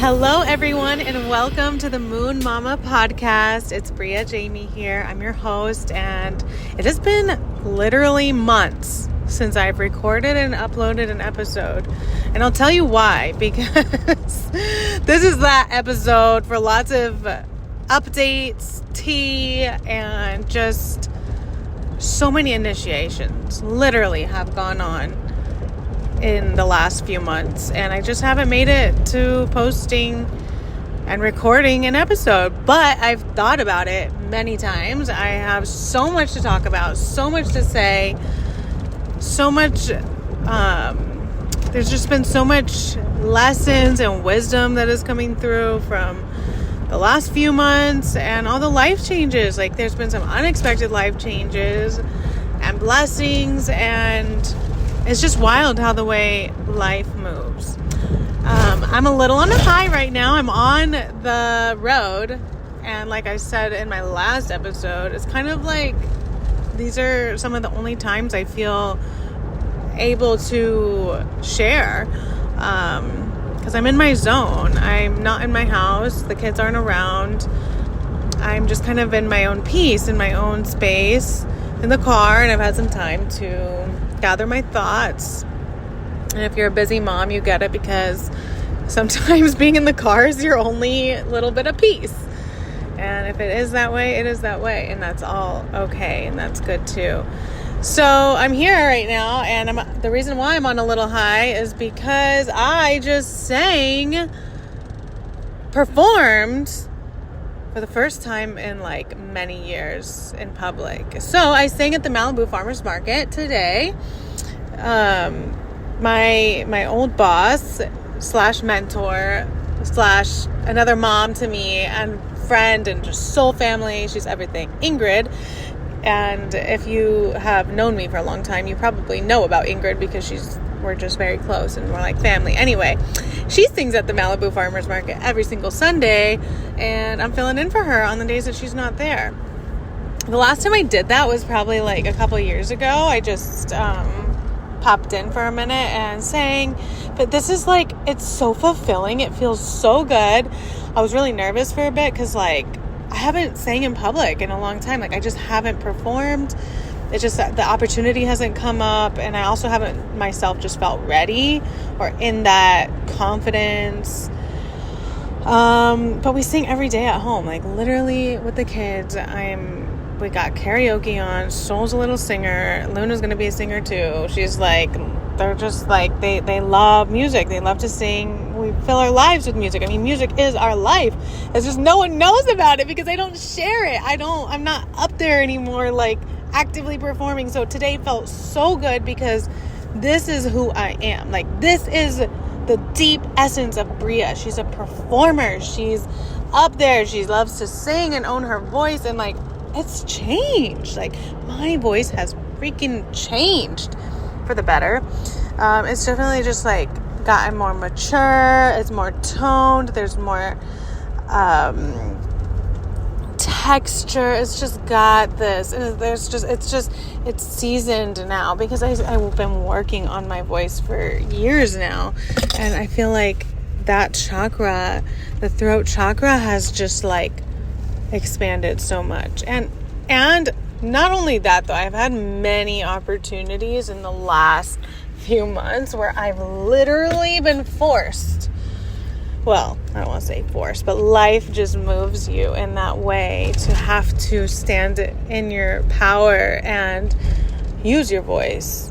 Hello, everyone, and welcome to the Moon Mama podcast. It's Bria Jamie here. I'm your host, and it has been literally months since I've recorded and uploaded an episode. And I'll tell you why, because this is that episode for lots of updates, tea, and just so many initiations literally have gone on in the last few months, and I just haven't made it to posting and recording an episode, but I've thought about it many times. I have so much to talk about, so much to say, so much there's just been so much lessons and wisdom that is coming through from the last few months and all the life changes. Like, there's been some unexpected life changes and blessings, and it's just wild how the way life moves. I'm a little on a high right now. I'm on the road. And like I said in my last episode, it's kind of like these are some of the only times I feel able to share. Because I'm in my zone. I'm not in my house. The kids aren't around. I'm just kind of in my own peace, in my own space, in the car. And I've had some time to gather my thoughts. And if you're a busy mom, you get it, because sometimes being in the car is your only little bit of peace. And if it is that way, it is that way, and that's all okay, and that's good too. So I'm here right now, and the reason why I'm on a little high is because I just performed for the first time in like many years in public. So I sang at the Malibu Farmers Market today. My old boss / mentor / another mom to me and friend and just soul family. She's everything. Ingrid. And if you have known me for a long time, you probably know about Ingrid because we're just very close and we're like family. Anyway, she sings at the Malibu Farmers Market every single Sunday, and I'm filling in for her on the days that she's not there. The last time I did that was probably like a couple years ago. I just popped in for a minute and sang, but this is like, it's so fulfilling. It feels so good. I was really nervous for a bit because like I haven't sang in public in a long time. Like, I just haven't performed. It's just that the opportunity hasn't come up, and I also haven't myself just felt ready or in that confidence. But we sing every day at home, like literally with the kids. We got karaoke on. Soul's a little singer. Luna's gonna be a singer too. She's like, they're just like, they love music. They love to sing. We fill our lives with music. I mean, music is our life. It's just no one knows about it because I don't share it. I'm not up there anymore, like actively performing. So today felt so good because this is who I am. Like, this is the deep essence of Bria. She's a performer. She's up there. She loves to sing and own her voice, and like, it's changed. Like, my voice has freaking changed for the better. It's definitely just like gotten more mature. It's more toned. There's more texture. It's just got this. It's seasoned now because I've been working on my voice for years now, and I feel like that chakra, the throat chakra, has just like expanded so much. And not only that, though, I've had many opportunities in the last few months where I've literally been forced. Well, I don't want to say forced, but life just moves you in that way to have to stand in your power and use your voice.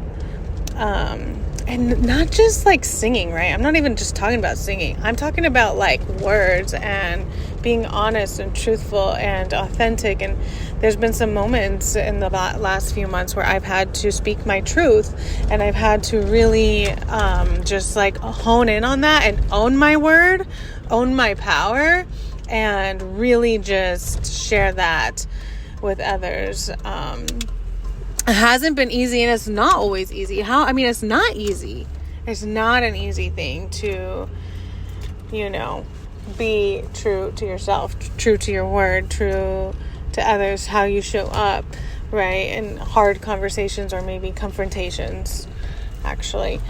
And not just like singing, right? I'm not even just talking about singing. I'm talking about like words and being honest and truthful and authentic. And there's been some moments in the last few months where I've had to speak my truth, and I've had to really just like hone in on that and own my word, own my power, and really just share that with others. It hasn't been easy, and it's not always easy. It's not easy. It's not an easy thing to, be true to yourself, true to your word, true to others, how you show up, right? In hard conversations or maybe confrontations, actually.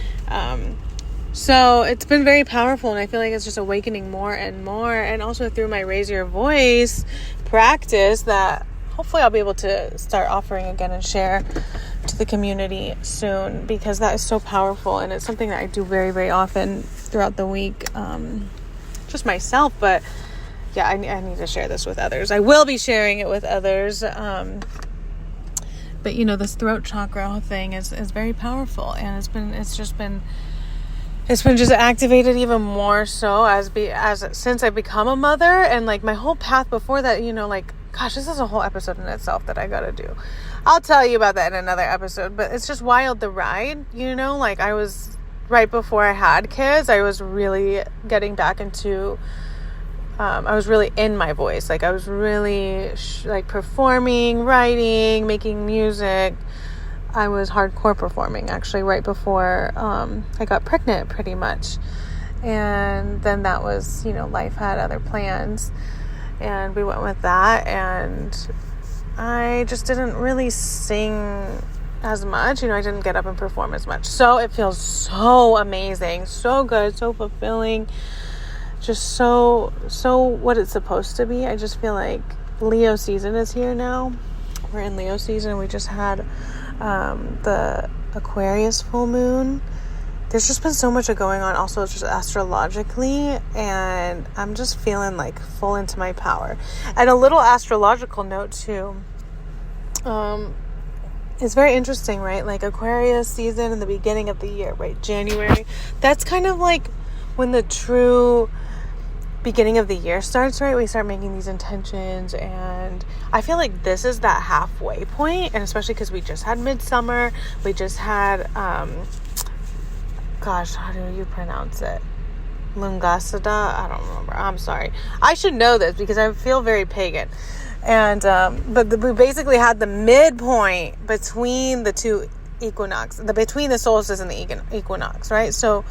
So it's been very powerful, and I feel like it's just awakening more and more. And also through my Raise Your Voice practice that hopefully I'll be able to start offering again and share to the community soon, because that is so powerful, and it's something that I do very, very often throughout the week, just myself. But yeah, I need to share this with others. I will be sharing it with others. But this throat chakra thing is very powerful, and it's just been activated even more so since I become a mother. And like my whole path before that, gosh, this is a whole episode in itself that I gotta do. I'll tell you about that in another episode, but it's just wild, the ride, I was right before I had kids, I was really getting back into, I was really in my voice. I was really performing, writing, making music. I was hardcore performing actually right before I got pregnant pretty much. And then that was, life had other plans and we went with that, and I just didn't really sing as much. I didn't get up and perform as much. So it feels so amazing, so good, so fulfilling, just so what it's supposed to be. I just feel like Leo season is here now. We're in Leo season. We just had the Aquarius full moon. There's just been so much going on also just astrologically, and I'm just feeling full into my power. And a little astrological note too, it's very interesting, right? Aquarius season in the beginning of the year, right? January, that's kind of when the true beginning of the year starts, right? We start making these intentions, and I feel like this is that halfway point. And especially because we just had midsummer, we just had gosh, how do you pronounce it? Lungasada? I don't remember. I'm sorry. I should know this because I feel very pagan. And we basically had the midpoint between the two equinox, between the solstice and the equinox, right? So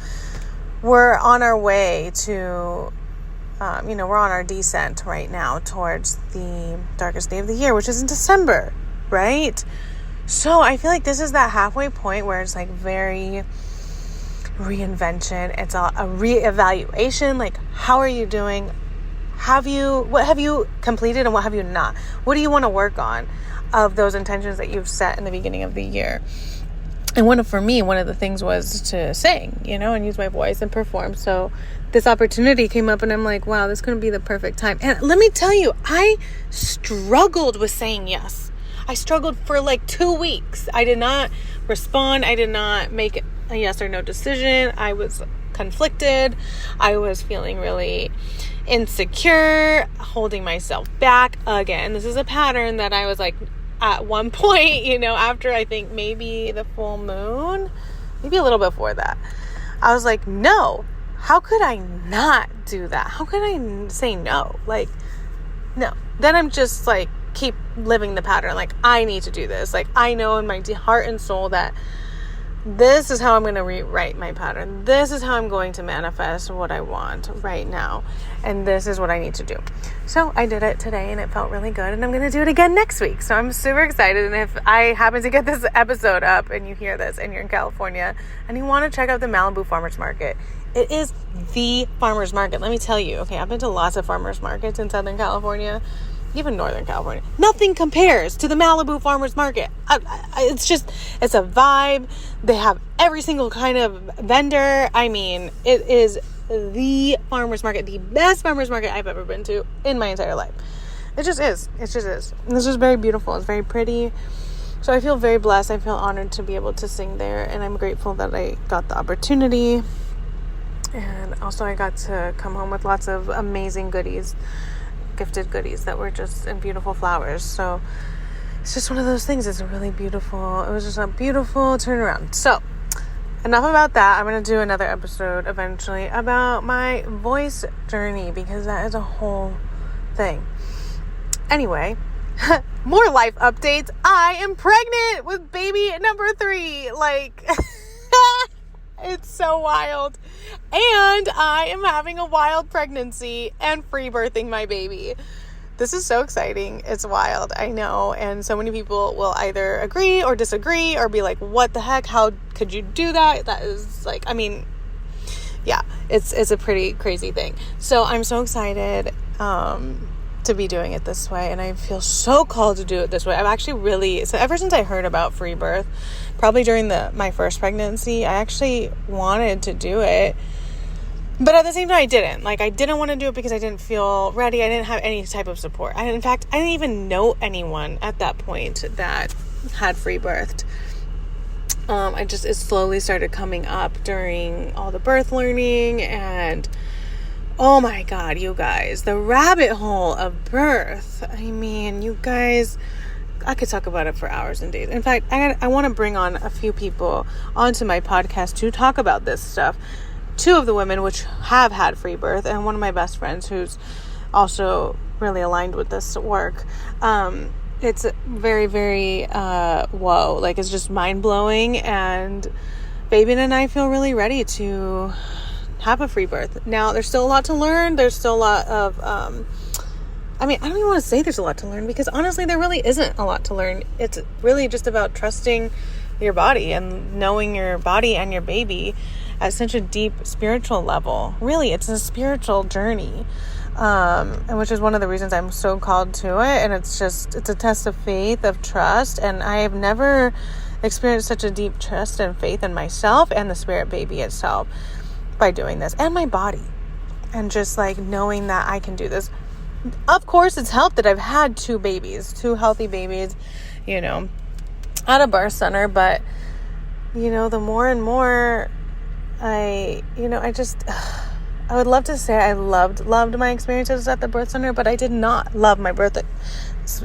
we're on our way to we're on our descent right now towards the darkest day of the year, which is in December, right? So I feel like this is that halfway point where it's very reinvention. It's a reevaluation. How are you doing? What have you completed and what have you not? What do you want to work on of those intentions that you've set in the beginning of the year? And for me, one of the things was to sing, and use my voice and perform. So this opportunity came up, and I'm like, wow, this couldn't be the perfect time. And let me tell you, I struggled with saying yes. I struggled for 2 weeks. I did not respond. I did not make a yes or no decision. I was conflicted. I was feeling really insecure, holding myself back again. This is a pattern that I was at one point, after I think maybe the full moon, maybe a little before that, I was like, no, how could I not do that? How could I say no? No. Then I'm just keep living the pattern. I need to do this. I know in my heart and soul that this is how I'm going to rewrite my pattern. This is how I'm going to manifest what I want right now. And this is what I need to do. So I did it today, and it felt really good. And I'm going to do it again next week. So I'm super excited. And if I happen to get this episode up and you hear this and you're in California and you want to check out the Malibu Farmers Market, it is the farmers market. Let me tell you. Okay, I've been to lots of farmers markets in Southern California, even Northern California. Nothing compares to the Malibu Farmers Market. It's a vibe. They have every single kind of vendor. I mean, it is the farmers market, the best farmers market I've ever been to in my entire life. It just is. And this is very beautiful. It's very pretty. So I feel very blessed. I feel honored to be able to sing there, and I'm grateful that I got the opportunity. And also I got to come home with lots of amazing goodies, gifted goodies that were just in beautiful flowers. So it's just one of those things. It was just a beautiful turnaround. So enough about that. I'm going to do another episode eventually about my voice journey, because that is a whole thing. Anyway, more life updates. I am pregnant with baby number 3. It's so wild. And I am having a wild pregnancy and free birthing my baby. This is so exciting. It's wild. I know. And so many people will either agree or disagree or be like, what the heck? How could you do that? That is yeah, it's a pretty crazy thing. So I'm so excited to be doing it this way, and I feel so called to do it this way. I've actually so ever since I heard about free birth, probably during my first pregnancy, I actually wanted to do it. But at the same time, I didn't. Like, I didn't want to do it because I didn't feel ready. I didn't have any type of support. In fact, I didn't even know anyone at that point that had free birthed. It slowly started coming up during all the birth learning, and oh my God, you guys, the rabbit hole of birth. I mean, you guys, I could talk about it for hours and days. In fact, I want to bring on a few people onto my podcast to talk about this stuff. Two of the women which have had free birth, and one of my best friends who's also really aligned with this work. It's very, very, whoa, like, it's just mind-blowing, and Fabian and I feel really ready to have a free birth. Now, there's still a lot to learn. There's still a lot of, I don't even want to say there's a lot to learn, because honestly, there really isn't a lot to learn. It's really just about trusting your body and knowing your body and your baby at such a deep spiritual level. Really, it's a spiritual journey. And which is one of the reasons I'm so called to it. And it's a test of faith, of trust. And I have never experienced such a deep trust and faith in myself and the spirit baby itself by doing this, and my body. And just like knowing that I can do this. Of course, it's helped that I've had two healthy babies, at a birth center. But, the more and more I would love to say I loved my experiences at the birth center, but I did not love my birth.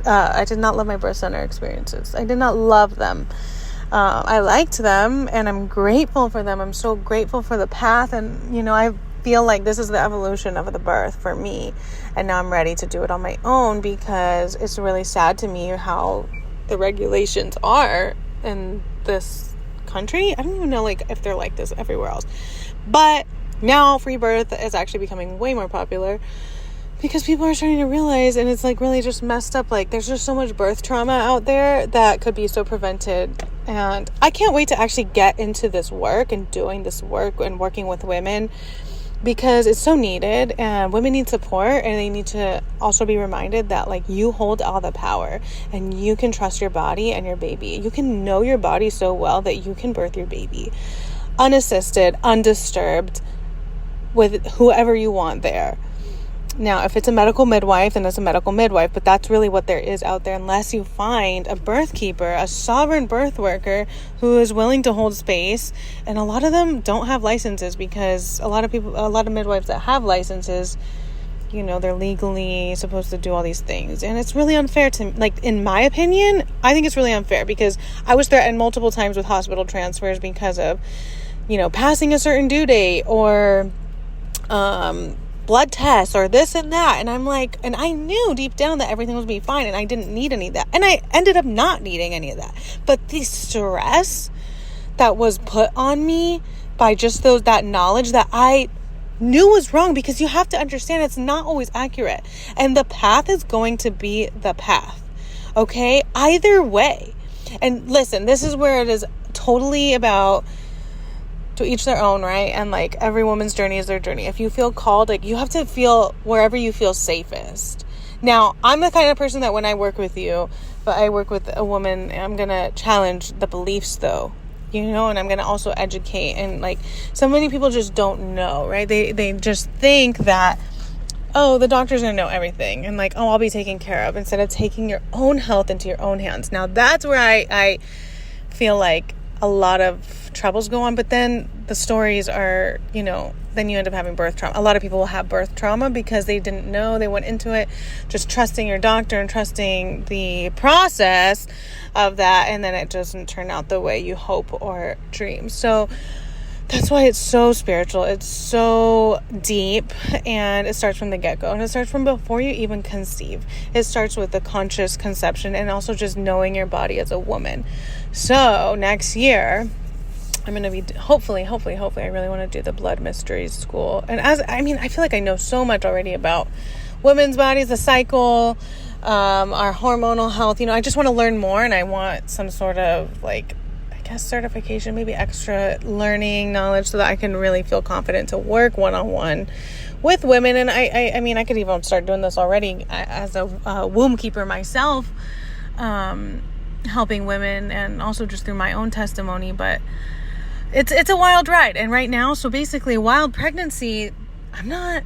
I did not love my birth center experiences. I did not love them. I liked them, and I'm grateful for them. I'm so grateful for the path, and I feel like this is the evolution of the birth for me, and now I'm ready to do it on my own, because it's really sad to me how the regulations are in this country. I don't even know if they're like this everywhere else, but now free birth is actually becoming way more popular because people are starting to realize, and it's really just messed up. There's just so much birth trauma out there that could be so prevented, and I can't wait to actually get into this work and doing this work and working with women, because it's so needed, and women need support, and they need to also be reminded that you hold all the power, and you can trust your body and your baby. You can know your body so well that you can birth your baby unassisted, undisturbed, with whoever you want there. Now, if it's a medical midwife, then it's a medical midwife, but that's really what there is out there, unless you find a birth keeper, a sovereign birth worker who is willing to hold space. And a lot of them don't have licenses, because a lot of midwives that have licenses, they're legally supposed to do all these things. And it's really unfair in my opinion, I think it's really unfair, because I was threatened multiple times with hospital transfers because of, passing a certain due date, or, blood tests, or this and that. And I'm and I knew deep down that everything was be fine, and I didn't need any of that. And I ended up not needing any of that. But the stress that was put on me by just that knowledge that I knew was wrong, because you have to understand it's not always accurate. And the path is going to be the path. Okay? Either way. And listen, this is where it is totally about to each their own, right? And every woman's journey is their journey. If you feel called, you have to feel wherever you feel safest. Now, I'm the kind of person that when I work with you, but I work with a woman, I'm going to challenge the beliefs though, and I'm going to also educate. And so many people just don't know, right? They just think that, oh, the doctor's going to know everything. And oh, I'll be taken care of, instead of taking your own health into your own hands. Now, that's where I feel a lot of troubles go on. But then the stories are, then you end up having birth trauma. A lot of people will have birth trauma because they didn't know. They went into it just trusting your doctor and trusting the process of that, and then it doesn't turn out the way you hope or dream. So that's why it's so spiritual. It's so deep, and it starts from the get-go, and it starts from before you even conceive. It starts with the conscious conception, and also just knowing your body as a woman. So next year, I'm going to be, hopefully, I really want to do the blood mysteries school. And I feel I know so much already about women's bodies, the cycle, our hormonal health. I just want to learn more, and I want some sort of guess certification, maybe extra learning knowledge so that I can really feel confident to work one-on-one with women. And I mean, I could even start doing this already as a womb keeper myself, helping women, and also just through my own testimony. But it's a wild ride. And right now, so basically wild pregnancy, I'm not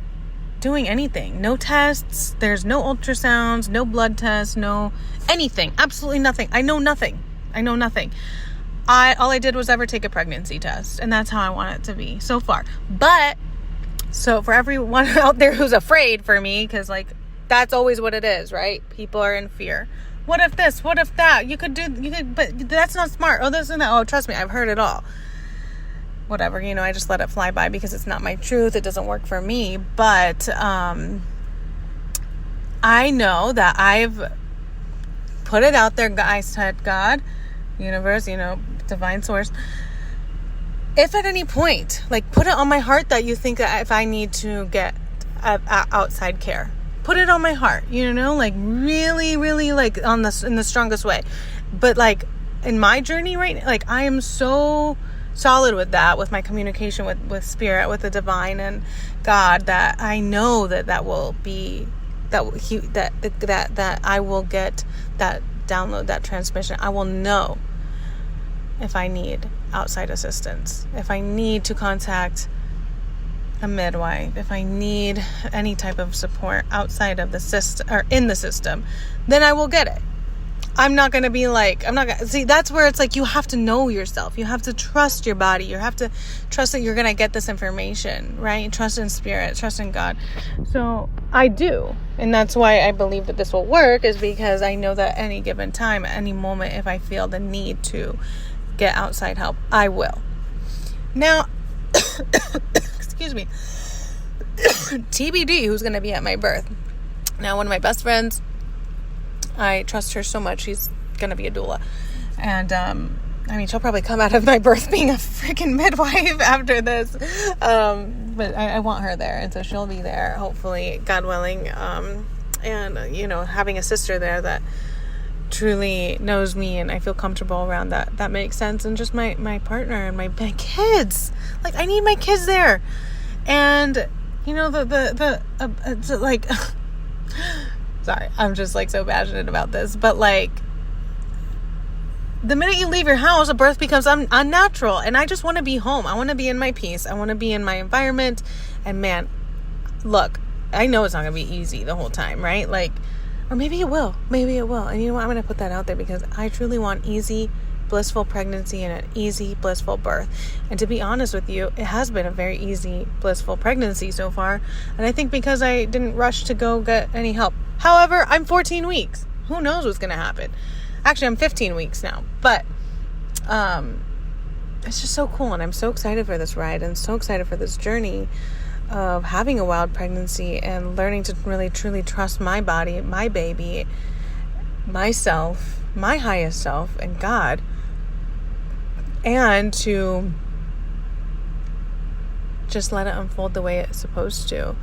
doing anything. No tests. There's no ultrasounds, no blood tests, no anything. Absolutely nothing. I know nothing. All I did was ever take a pregnancy test, and that's how I want it to be so far. But so for everyone out there who's afraid for me, because like that's always what it is, right? People are in fear. What if this? What if that? You could, but that's not smart. Oh, this and that. Oh, trust me, I've heard it all. Whatever, I just let it fly by because it's not my truth. It doesn't work for me. But I know that I've put it out there. I said, God, universe, divine source, if at any point, like, put it on my heart that you think that if I need to get outside care, put it on my heart, like really, really, like in the strongest way. But like in my journey right now, like I am so solid with that, with my communication with spirit, with the divine and God, that I know that will be, that I will get that download, that transmission. I will know if I need outside assistance, if I need to contact a midwife, if I need any type of support outside of the system or in the system, then I will get it. I'm not going to be like, see, that's where it's like, you have to know yourself. You have to trust your body. You have to trust that you're going to get this information, right? Trust in spirit, trust in God. So I do. And that's why I believe that this will work, is because I know that any given time, at any moment, if I feel the need to get outside help, I will. Now, excuse me, TBD, who's going to be at my birth. Now, one of my best friends, I trust her so much. She's going to be a doula. And, she'll probably come out of my birth being a freaking midwife after this. But I want her there. And so she'll be there, hopefully, God willing. Having a sister there that truly knows me and I feel comfortable around, that makes sense. And just my partner and my kids. Like, I need my kids there. And, sorry, I'm just like so passionate about this, but like the minute you leave your house, a birth becomes unnatural, and I just want to be home. I want to be in my peace. I want to be in my environment. And man, look, I know it's not gonna be easy the whole time, right? Like, or maybe it will. And you know what? I'm gonna put that out there because I truly want easy, blissful pregnancy and an easy, blissful birth. And to be honest with you, it has been a very easy, blissful pregnancy so far. And I think because I didn't rush to go get any help. However, I'm 14 weeks. Who knows what's going to happen? Actually, I'm 15 weeks now. But it's just so cool. And I'm so excited for this ride and so excited for this journey of having a wild pregnancy and learning to really, truly trust my body, my baby, myself, my highest self, and God. And to just let it unfold the way it's supposed to.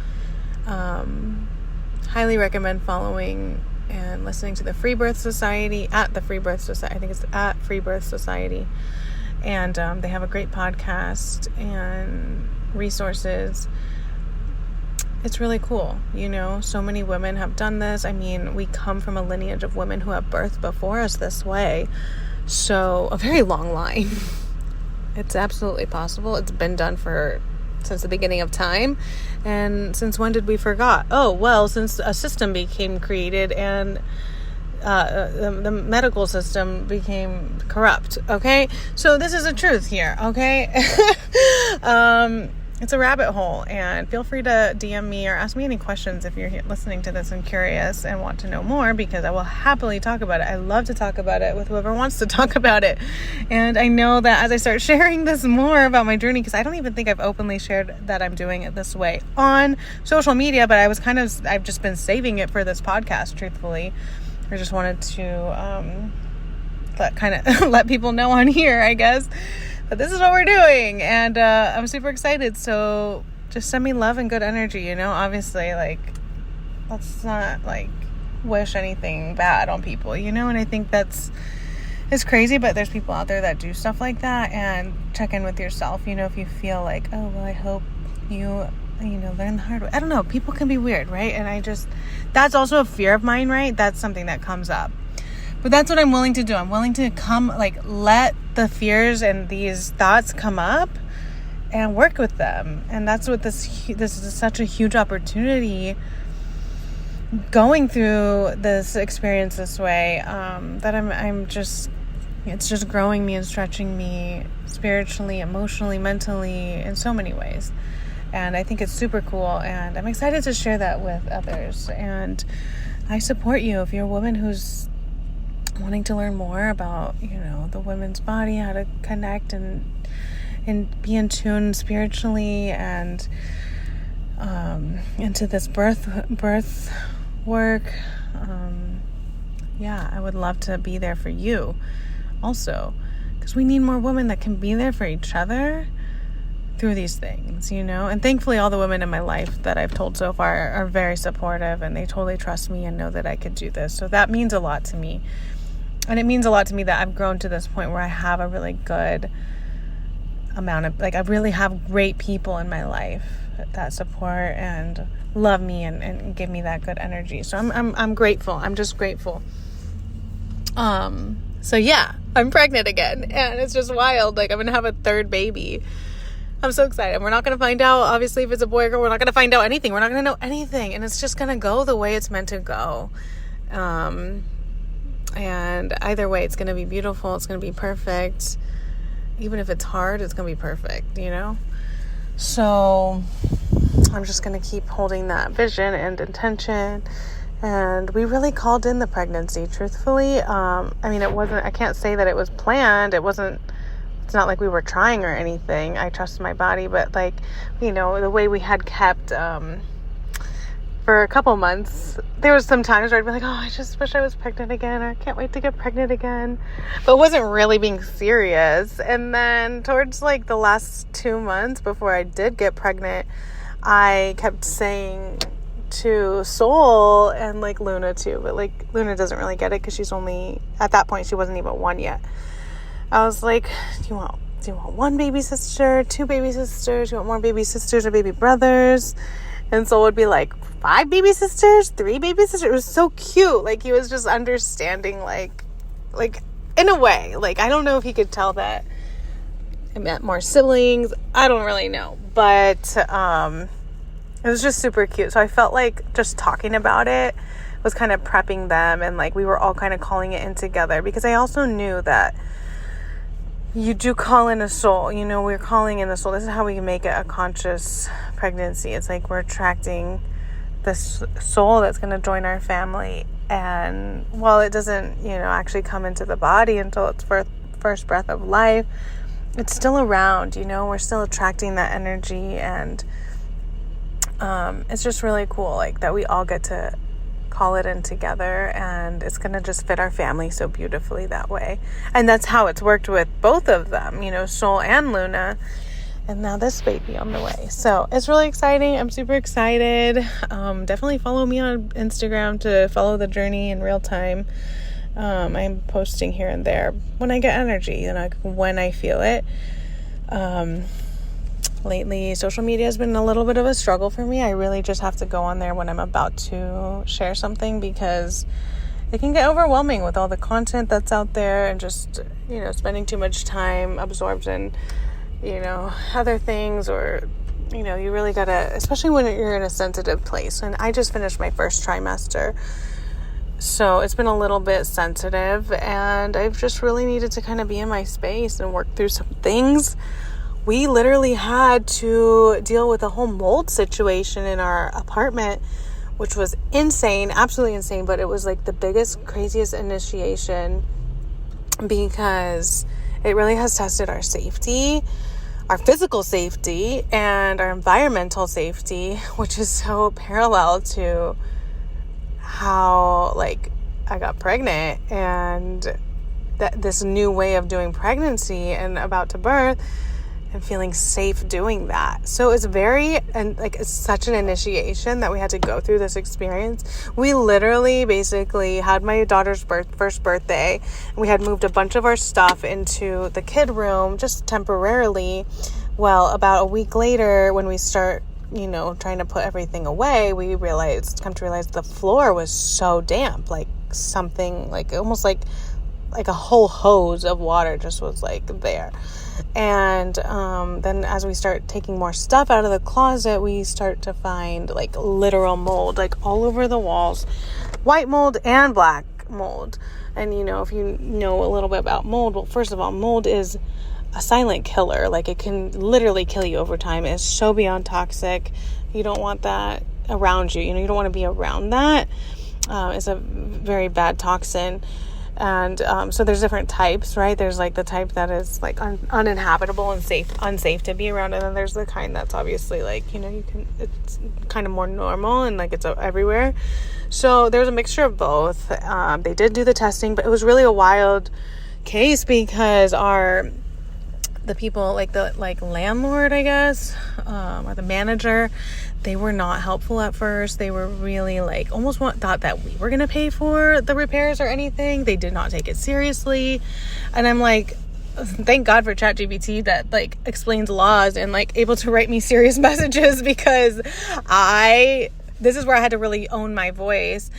Highly recommend following and listening to the Free Birth Society at the Free Birth Society. I think it's at Free Birth Society. And they have a great podcast and resources. It's really cool. So many women have done this. I mean, we come from a lineage of women who have birthed before us this way. So a very long line. It's absolutely possible. It's been done since the beginning of time. And since when did we forgot? Oh, well, since a system became created and the medical system became corrupt. Okay. So this is a truth here. Okay. It's a rabbit hole, and feel free to DM me or ask me any questions if you're listening to this and curious and want to know more, because I will happily talk about it. I love to talk about it with whoever wants to talk about it. And I know that as I start sharing this more about my journey, because I don't even think I've openly shared that I'm doing it this way on social media, but I've just been saving it for this podcast, truthfully. I just wanted to let people know on here, I guess. But this is what we're doing, and I'm super excited. So just send me love and good energy, obviously, like, let's not like wish anything bad on people, and I think that's it's crazy, but there's people out there that do stuff like that. And check in with yourself, if you feel like, oh, well, I hope you learn the hard way. I don't know. People can be weird, right? And that's also a fear of mine, right? That's something that comes up. But that's what I'm willing to do. I'm willing to let the fears and these thoughts come up and work with them. And that's what this is such a huge opportunity going through this experience this way, that it's just growing me and stretching me spiritually, emotionally, mentally, in so many ways. And I think it's super cool, and I'm excited to share that with others. And I support you if you're a woman who's wanting to learn more about, the women's body, how to connect and be in tune spiritually and into this birth work. I would love to be there for you also, because we need more women that can be there for each other through these things, and thankfully all the women in my life that I've told so far are very supportive, and they totally trust me and know that I could do this. So that means a lot to me. And it means a lot to me that I've grown to this point where I have a really good amount of, I really have great people in my life that support and love me and give me that good energy. So I'm grateful. I'm just grateful. So yeah, I'm pregnant again, and it's just wild. I'm going to have a third baby. I'm so excited. We're not going to find out, obviously, if it's a boy or girl. We're not going to find out anything. We're not going to know anything. And it's just going to go the way it's meant to go. And either way, it's going to be beautiful. It's going to be perfect. Even if it's hard, it's going to be perfect, So I'm just going to keep holding that vision and intention. And we really called in the pregnancy, truthfully. I can't say that it was planned. It's not like we were trying or anything. I trust my body, but the way we had kept, for a couple months, there was some times where I'd be like, oh, I just wish I was pregnant again, or I can't wait to get pregnant again. But it wasn't really being serious. And then towards the last 2 months before I did get pregnant, I kept saying to Soul and Luna too, but Luna doesn't really get it because she's only, at that point, she wasn't even 1 yet. I was like, do you want one baby sister, 2 baby sisters? Do you want more baby sisters or baby brothers? And Soul would be like, 5 baby sisters, 3 baby sisters. It was so cute. He was just understanding, in a way. I don't know if he could tell that I meant more siblings. I don't really know. But it was just super cute. So I felt like just talking about it was kind of prepping them. And we were all kind of calling it in together. Because I also knew that you do call in a soul, we're calling in the soul. This is how we make it a conscious pregnancy. It's we're attracting this soul that's going to join our family. And while it doesn't, actually come into the body until its first breath of life, it's still around, we're still attracting that energy. And it's just really cool, that we all get to call it in together, and it's going to just fit our family so beautifully that way. And that's how it's worked with both of them, Soul and Luna, and now this baby on the way. So it's really exciting. I'm super excited. Definitely follow me on Instagram to follow the journey in real time. I'm posting here and there when I get energy, when I feel it. Lately, social media has been a little bit of a struggle for me. I really just have to go on there when I'm about to share something, because it can get overwhelming with all the content that's out there, and just, spending too much time absorbed in, other things, or, you really gotta, especially when you're in a sensitive place. And I just finished my first trimester, so it's been a little bit sensitive, and I've just really needed to kind of be in my space and work through some things. We literally had to deal with a whole mold situation in our apartment, which was insane, absolutely insane. But it was the biggest, craziest initiation, because it really has tested our safety, our physical safety, and our environmental safety, which is so parallel to how I got pregnant, and this new way of doing pregnancy and about to birth. and feeling safe doing that. So it's it's such an initiation that we had to go through this experience. We literally basically had my daughter's first birthday, and we had moved a bunch of our stuff into the kid room just temporarily. Well, about a week later, when we start, trying to put everything away, we come to realize the floor was so damp, like something like almost like a whole hose of water just was like there. And then as we start taking more stuff out of the closet, we start to find like literal mold, like all over the walls, white mold and black mold. And, if you know a little bit about mold, well, first of all, mold is a silent killer. Like, it can literally kill you over time. It's so beyond toxic. You don't want that around you. You don't want to be around that. It's a very bad toxin. And so there's different types, right? There's like the type that is like uninhabitable and unsafe to be around. And then there's the kind that's obviously like, it's kind of more normal and like it's everywhere. So there's a mixture of both. They did do the testing, but it was really a wild case because the people, like the landlord, I guess, or the manager, they were not helpful at first. They were really like almost thought that we were going to pay for the repairs or anything. They did not take it seriously. And I'm like, thank God for ChatGPT that like explains laws and like able to write me serious messages, because this is where I had to really own my voice,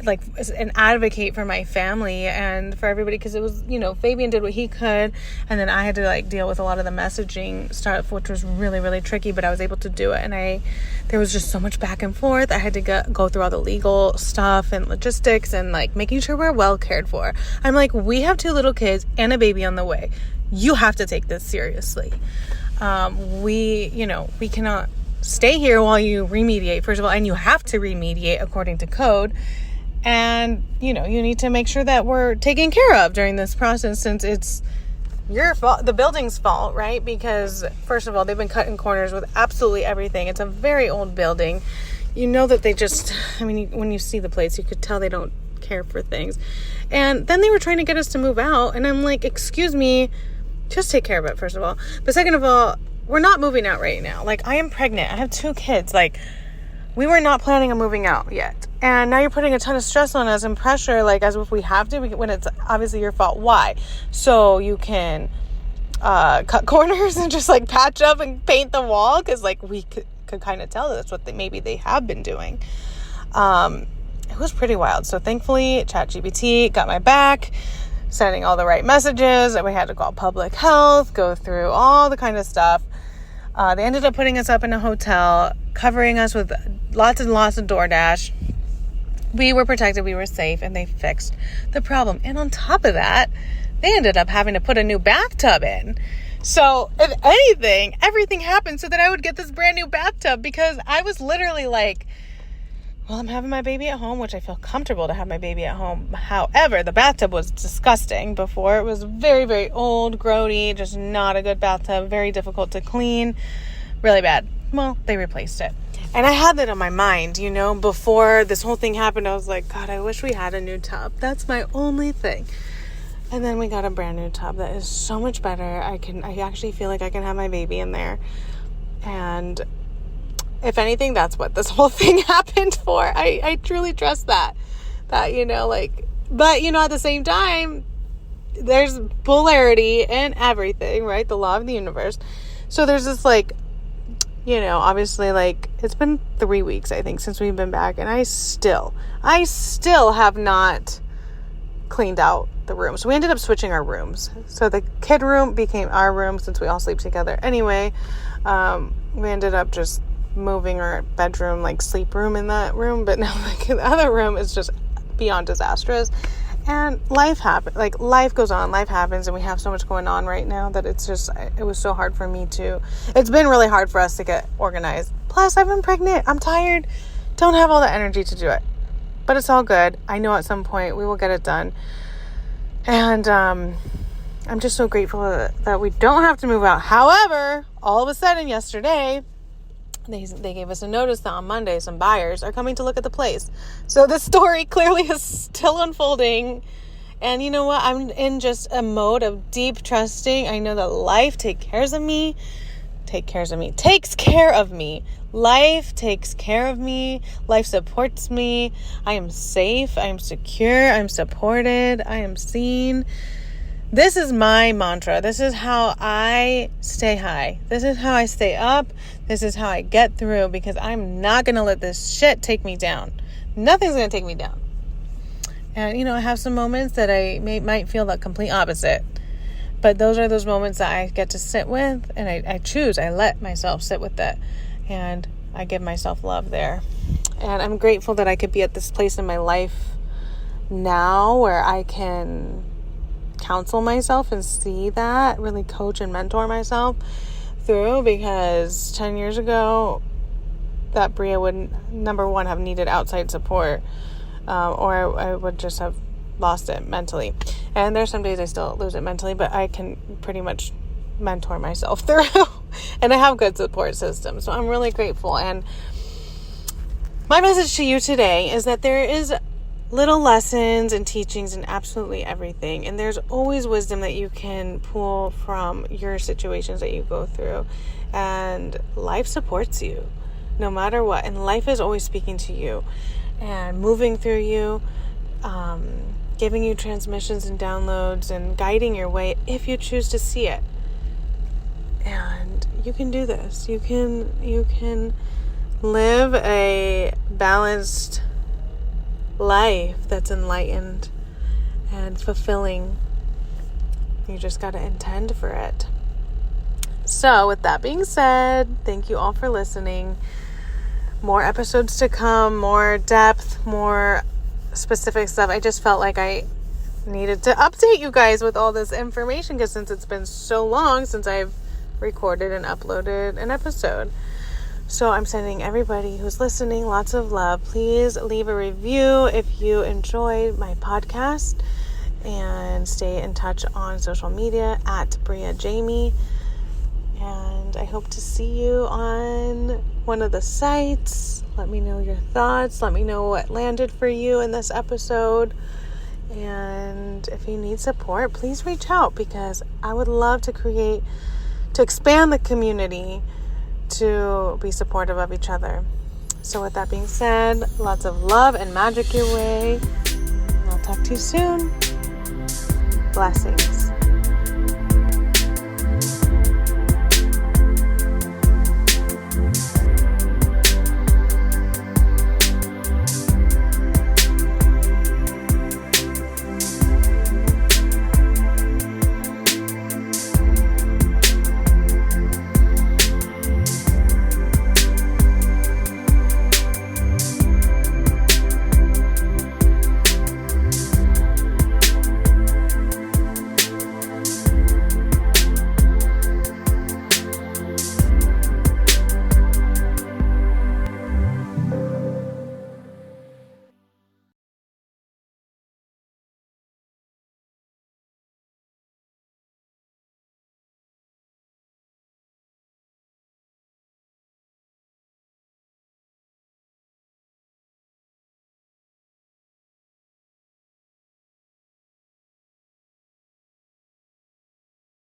like, and advocate for my family and for everybody, because it was, Fabian did what he could, and then I had to like deal with a lot of the messaging stuff, which was really, really tricky, but I was able to do it. And there was just so much back and forth. I had to go through all the legal stuff and logistics and like making sure we're well cared for. I'm like, we have 2 little kids and a baby on the way. You have to take this seriously. We cannot stay here while you remediate, first of all, and you have to remediate according to code. And, you need to make sure that we're taken care of during this process, since it's your fault, the building's fault, right? Because, first of all, they've been cutting corners with absolutely everything. It's a very old building. That they just, when you see the place, you could tell they don't care for things. And then they were trying to get us to move out. And I'm like, excuse me, just take care of it, first of all. But second of all, we're not moving out right now. Like, I am pregnant. I have 2 kids. Like, we were not planning on moving out yet. And now you're putting a ton of stress on us and pressure, like as if we have to, when it's obviously your fault. Why? So you can cut corners and just like patch up and paint the wall? Because like we could kind of tell that's what maybe they have been doing. It was pretty wild. So thankfully, ChatGPT got my back, sending all the right messages. We had to call public health, go through all the kind of stuff. They ended up putting us up in a hotel, covering us with lots and lots of DoorDash. We were protected, we were safe, and they fixed the problem. And on top of that, they ended up having to put a new bathtub in. So, if anything, everything happened so that I would get this brand new bathtub, because I was literally like, well, I'm having my baby at home, which I feel comfortable to have my baby at home. However, the bathtub was disgusting before. It was very, very old, grody, just not a good bathtub, very difficult to clean, really bad. Well, they replaced it. And I had that on my mind, before this whole thing happened. I was like, God, I wish we had a new tub. That's my only thing. And then we got a brand new tub that is so much better. I actually feel like I can have my baby in there. And if anything, that's what this whole thing happened for. I truly trust that, but at the same time, there's polarity in everything, right? The law of the universe. So there's this obviously it's been 3 weeks, I think, since we've been back, and I still have not cleaned out the room. So we ended up switching our rooms. So the kid room became our room, since we all sleep together anyway. We ended up just moving our bedroom, sleep room, in that room, but now the other room is just beyond disastrous. And life happens, life goes on, life happens, and we have so much going on right now that it was so hard for me it's been really hard for us to get organized. Plus, I've been pregnant, I'm tired, don't have all the energy to do it, but it's all good. I know at some point we will get it done. And I'm just so grateful that we don't have to move out. However, all of a sudden yesterday, they gave us a notice that on Monday some buyers are coming to look at the place. So the story clearly is still unfolding. And you know what? I'm in just a mode of deep trusting. I know that life takes care of me. takes care of me. Life takes care of me. Life supports me. I am safe. I am secure. I'm supported. I am seen. This is my mantra. This is how I stay high. This is how I stay up. This is how I get through, because I'm not going to let this shit take me down. Nothing's going to take me down. And, I have some moments that I might feel the complete opposite. But those are those moments that I get to sit with, and I let myself sit with that, and I give myself love there. And I'm grateful that I could be at this place in my life now where I can counsel myself and see that, really coach and mentor myself through, because 10 years ago, that Bria would, number one, have needed outside support, or I would just have lost it mentally. And there's some days I still lose it mentally, but I can pretty much mentor myself through and I have good support systems. So I'm really grateful. And my message to you today is that there is little lessons and teachings in absolutely everything. And there's always wisdom that you can pull from your situations that you go through. And life supports you no matter what. And life is always speaking to you and moving through you, giving you transmissions and downloads and guiding your way if you choose to see it. And you can do this. You can live a balanced life that's enlightened and fulfilling. You just got to intend for it. So with that being said, thank you all for listening. More episodes to come, more depth, more specific stuff. I just felt like I needed to update you guys with all this information, because since it's been so long since I've recorded and uploaded an episode. So I'm sending everybody who's listening lots of love. Please leave a review if you enjoyed my podcast, and stay in touch on social media at Bria Jamie. And I hope to see you on one of the sites. Let me know your thoughts. Let me know what landed for you in this episode. And if you need support, please reach out, because I would love to expand the community to be supportive of each other. So with that being said, lots of love and magic your way. And I'll talk to you soon. Blessings.